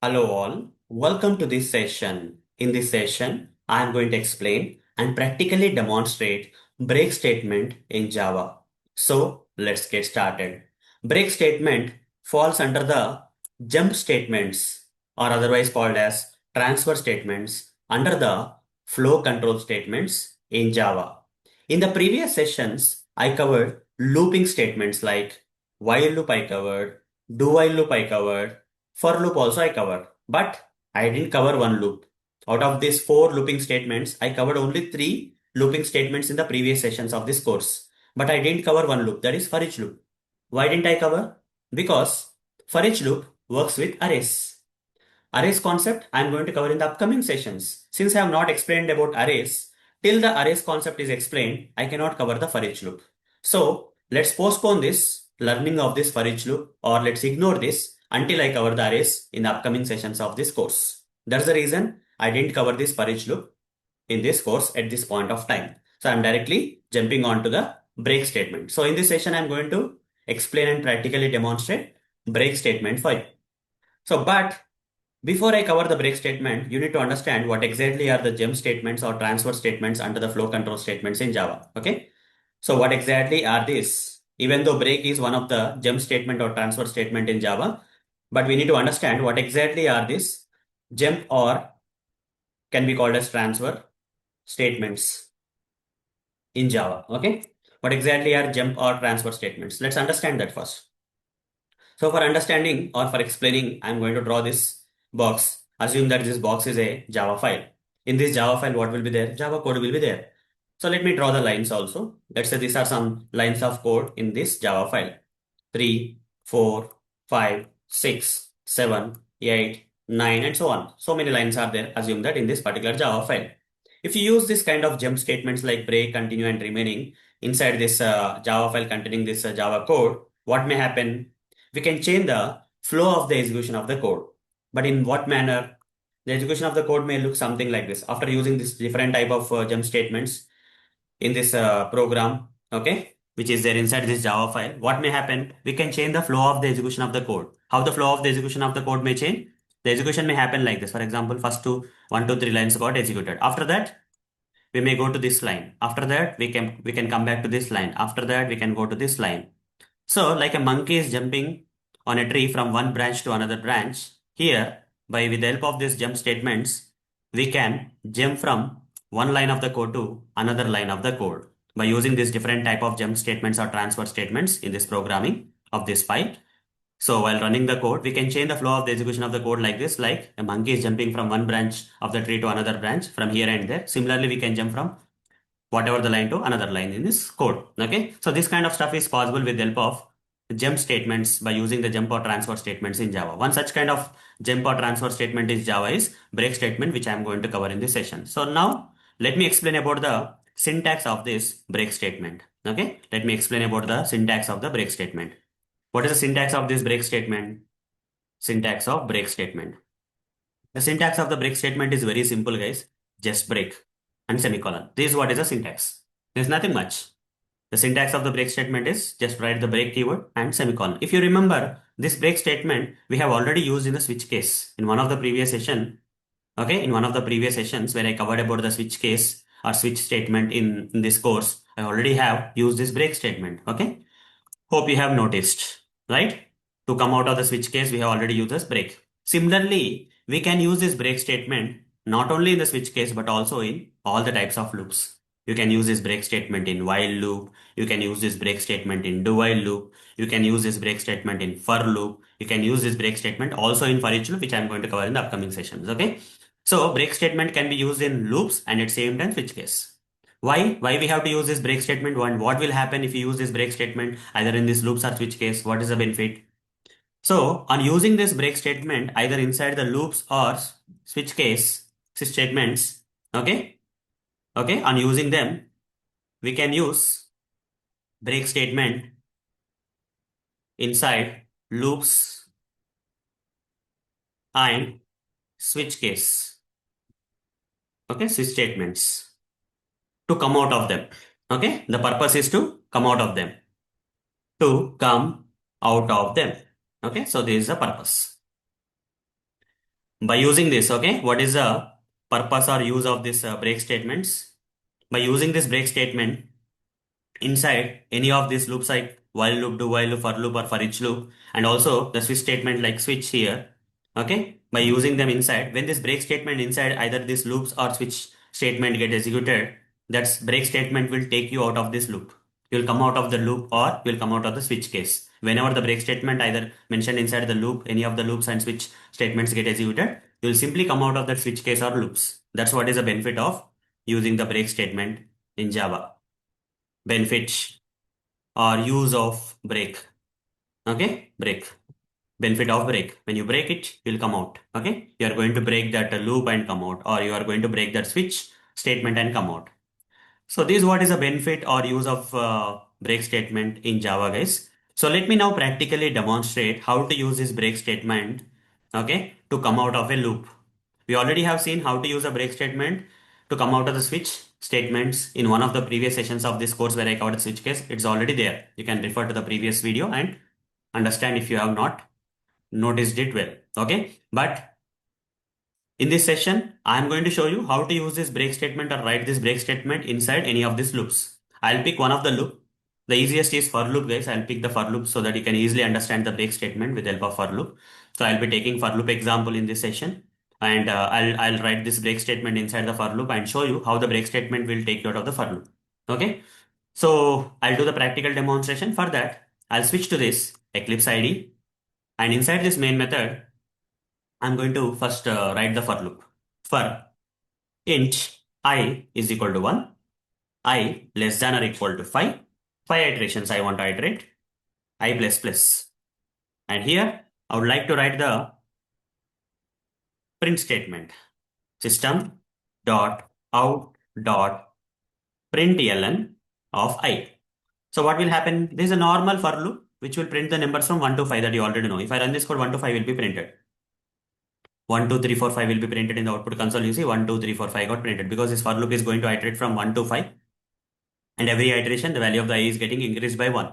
Hello all, welcome to this session. In this session, I am going to explain and practically demonstrate break statement in Java. So let's get started. Break statement falls under the jump statements or otherwise called as transfer statements under the flow control statements in Java. In the previous sessions, I covered looping statements like while loop I covered, do while loop I covered, for loop also I covered, but I didn't cover one loop. Out of these four looping statements, I covered only three looping statements in the previous sessions of this course. But I didn't cover one loop, that is for each loop. Why didn't I cover? Because for each loop works with arrays. Arrays concept I am going to cover in the upcoming sessions. Since I have not explained about arrays, till the arrays concept is explained, I cannot cover the for each loop. So let's postpone this learning of this for each loop, or let's ignore this until I cover the arrays in the upcoming sessions of this course. That's the reason I didn't cover this for each loop in this course at this point of time. So I'm directly jumping on to the break statement. So in this session, I'm going to explain and practically demonstrate break statement for you. But before I cover the break statement, you need to understand what exactly are the jump statements or transfer statements under the flow control statements in Java. Okay. So what exactly are these? Even though break is one of the jump statement or transfer statement in Java, but we need to understand what exactly are these jump or can be called as transfer statements in Java. Okay. What exactly are jump or transfer statements? Let's understand that first. So for understanding or for explaining, I'm going to draw this box. Assume that this box is a Java file. In this Java file, what will be there? Java code will be there. So let me draw the lines also. Let's say these are some lines of code in this Java file. 3, 4, 5, 6, 7, 8, 9, and so on. So many lines are there. Assume that in this particular Java file. If you use this kind of jump statements like break, continue, and remaining inside this Java file containing this Java code, what may happen? We can change the flow of the execution of the code. But in what manner? The execution of the code may look something like this. After using this different type of jump statements in this program, okay, which is there inside this Java file, what may happen? We can change the flow of the execution of the code. How the flow of the execution of the code may change? The execution may happen like this. For example, first two, 1, 2, 3 lines got executed. After that, we may go to this line. After that, we can come back to this line. After that, we can go to this line. So, like a monkey is jumping on a tree from one branch to another branch, here, by with the help of these jump statements, we can jump from one line of the code to another line of the code by using this different type of jump statements or transfer statements in this programming of this file. So while running the code, we can change the flow of the execution of the code like this, like a monkey is jumping from one branch of the tree to another branch from here and there. Similarly, we can jump from whatever the line to another line in this code. Okay. So this kind of stuff is possible with the help of jump statements by using the jump or transfer statements in Java. One such kind of jump or transfer statement is Java is break statement, which I am going to cover in this session. So now let me explain about the syntax of this break statement. Okay. Let me explain about the syntax of the break statement. What is the syntax of this break statement? Syntax of break statement. The syntax of the break statement is very simple, guys. Just break and semicolon. This is what is the syntax. There's nothing much. The syntax of the break statement is just write the break keyword and semicolon. If you remember, this break statement we have already used in the switch case in one of the previous session. Okay, in one of the previous sessions where I covered about the switch case or switch statement in this course, I already have used this break statement. Okay, hope you have noticed, right? To come out of the switch case, we have already used this break. Similarly, we can use this break statement not only in the switch case but also in all the types of loops. You can use this break statement in while loop. You can use this break statement in do while loop. You can use this break statement in for loop. You can use this break statement also in for each loop, which I'm going to cover in the upcoming sessions. Okay. So break statement can be used in loops and at same time switch case. Why? Why we have to use this break statement? One, what will happen if you use this break statement either in this loops or switch case? What is the benefit? So on using this break statement either inside the loops or switch case switch statements, okay, on using them, we can use break statement inside loops and switch case, okay, switch statements to come out of them. Okay, the purpose is to come out of them, to come out of them. Okay, so this is the purpose. By using this, okay, what is the purpose or use of this break statements? By using this break statement inside any of these loops like while loop, do while loop, for loop, or for each loop, and also the switch statement like switch here, okay, by using them inside, when this break statement inside either these loops or switch statement get executed, that break statement will take you out of this loop. You'll come out of the loop or you'll come out of the switch case. Whenever the break statement either mentioned inside the loop, any of the loops and switch statements get executed, you'll simply come out of that switch case or loops. That's what is the benefit of using the break statement in Java. Benefit or use of break. Okay, break. Benefit of break. When you break it, you'll come out. Okay, you are going to break that loop and come out, or you are going to break that switch statement and come out. So this is what is the benefit or use of break statement in Java, guys. So let me now practically demonstrate how to use this break statement, okay, to come out of a loop. We already have seen how to use a break statement to come out of the switch statements in one of the previous sessions of this course where I covered the switch case. It's already there. You can refer to the previous video and understand if you have not noticed it well. Okay, but in this session, I am going to show you how to use this break statement or write this break statement inside any of these loops. I'll pick one of the loop. The easiest is for loop, guys. I'll pick the for loop so that you can easily understand the break statement with the help of for loop. So I'll be taking for loop example in this session, and I'll write this break statement inside the for loop and show you how the break statement will take you out of the for loop. Okay. So I'll do the practical demonstration. For that, I'll switch to this Eclipse IDE, and inside this main method, I'm going to first write the for loop. For int I is equal to 1, I less than or equal to 5, 5 iterations I want to iterate, I plus plus. And here I would like to write the print statement, system dot out dot println of I. So what will happen? This is a normal for loop which will print the numbers from 1 to 5 that you already know. If I run this code, 1 to 5 will be printed. 1, 2, 3, 4, 5 will be printed in the output console. You see 1, 2, 3, 4, 5 got printed because this for loop is going to iterate from 1 to 5, and every iteration the value of the I is getting increased by 1.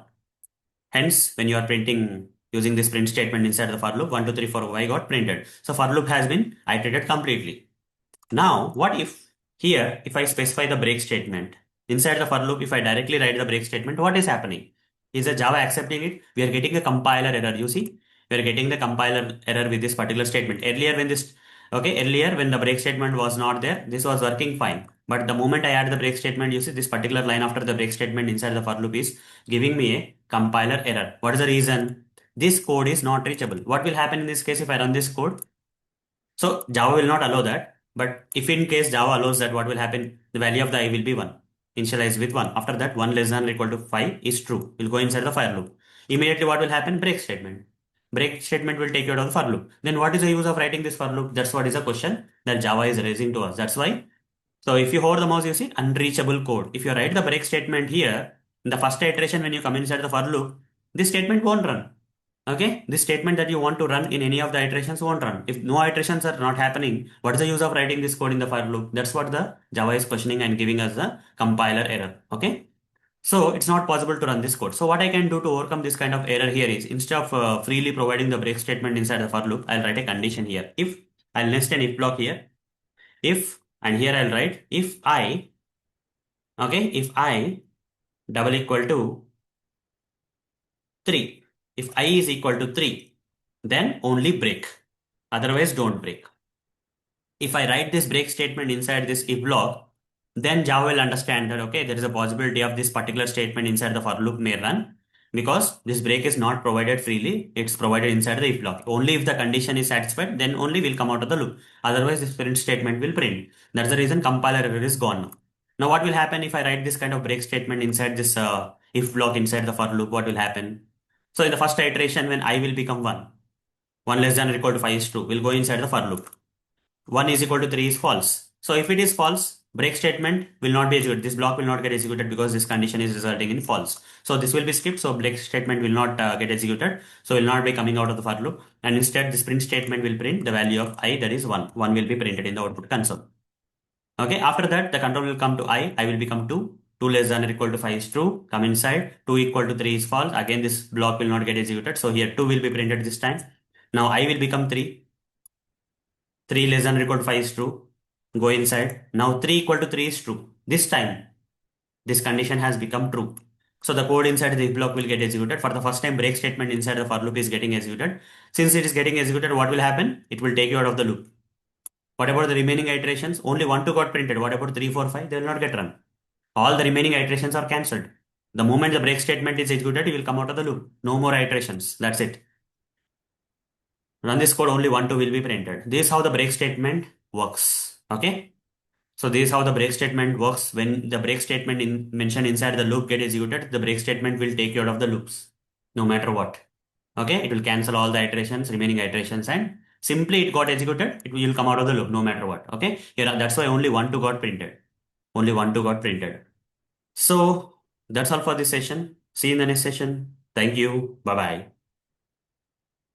Hence, when you are printing using this print statement inside the for loop, 1, 2, 3, 4, 5 got printed. So for loop has been iterated completely. Now, what if here, if I specify the break statement inside the for loop, if I directly write the break statement, what is happening? Is the Java accepting it? We are getting a compiler error. You see, we are getting the compiler error with this particular statement. Earlier when the break statement was not there, this was working fine. But the moment I add the break statement, you see this particular line after the break statement inside the for loop is giving me a compiler error. What is the reason? This code is not reachable. What will happen in this case if I run this code? So Java will not allow that. But if in case Java allows that, what will happen? The value of the I will be 1. Initialize with 1. After that, 1 less than or equal to 5 is true. We'll go inside the for loop. Immediately what will happen? Break statement. Break statement will take you out of the for loop. Then what is the use of writing this for loop? That's what is a question that Java is raising to us. That's why. So if you hover the mouse, you see unreachable code. If you write the break statement here, in the first iteration when you come inside the for loop, this statement won't run. Okay, this statement that you want to run in any of the iterations won't run. If no iterations are not happening, what is the use of writing this code in the for loop? That's what the Java is questioning and giving us the compiler error. Okay, so it's not possible to run this code. So what I can do to overcome this kind of error here is instead of freely providing the break statement inside the for loop, I'll write a condition here. If I'll nest an if block here, if, and here I'll write if I, okay, if I double equal to 3. If I is equal to 3, then only break. Otherwise, don't break. If I write this break statement inside this if block, then Java will understand that, okay, there is a possibility of this particular statement inside the for loop may run because this break is not provided freely. It's provided inside the if block. Only if the condition is satisfied, then only will come out of the loop. Otherwise, this print statement will print. That's the reason compiler error is gone now. Now, what will happen if I write this kind of break statement inside this if block inside the for loop? What will happen? So in the first iteration, when I will become 1, 1 less than or equal to 5 is true. We'll go inside the for loop. 1 is equal to 3 is false. So if it is false, break statement will not be executed. This block will not get executed because this condition is resulting in false. So this will be skipped. So break statement will not get executed. So will not be coming out of the for loop. And instead this print statement will print the value of I, that is 1. 1 will be printed in the output console. Okay, after that the control will come to I will become 2. 2 less than or equal to 5 is true. Come inside. 2 equal to 3 is false. Again this block will not get executed. So here 2 will be printed this time. Now I will become 3. 3 less than or equal to 5 is true. Go inside. Now 3 equal to 3 is true. This time, this condition has become true. So the code inside this block will get executed. For the first time, break statement inside the for loop is getting executed. Since it is getting executed, what will happen? It will take you out of the loop. What about the remaining iterations? Only 1, 2 got printed. What about 3, 4, 5? They will not get run. All the remaining iterations are cancelled. The moment the break statement is executed, you will come out of the loop. No more iterations. That's it. Run this code, only 1, 2 will be printed. This is how the break statement works. Okay. So this is how the break statement works. When the break statement mentioned inside the loop get executed, the break statement will take you out of the loops, no matter what. Okay, it will cancel all the iterations, remaining iterations, and simply it got executed, it will come out of the loop, no matter what. Okay, here that's why only 1, 2 got printed. Only 1, 2 got printed. So that's all for this session. See you in the next session. Thank you. Bye bye.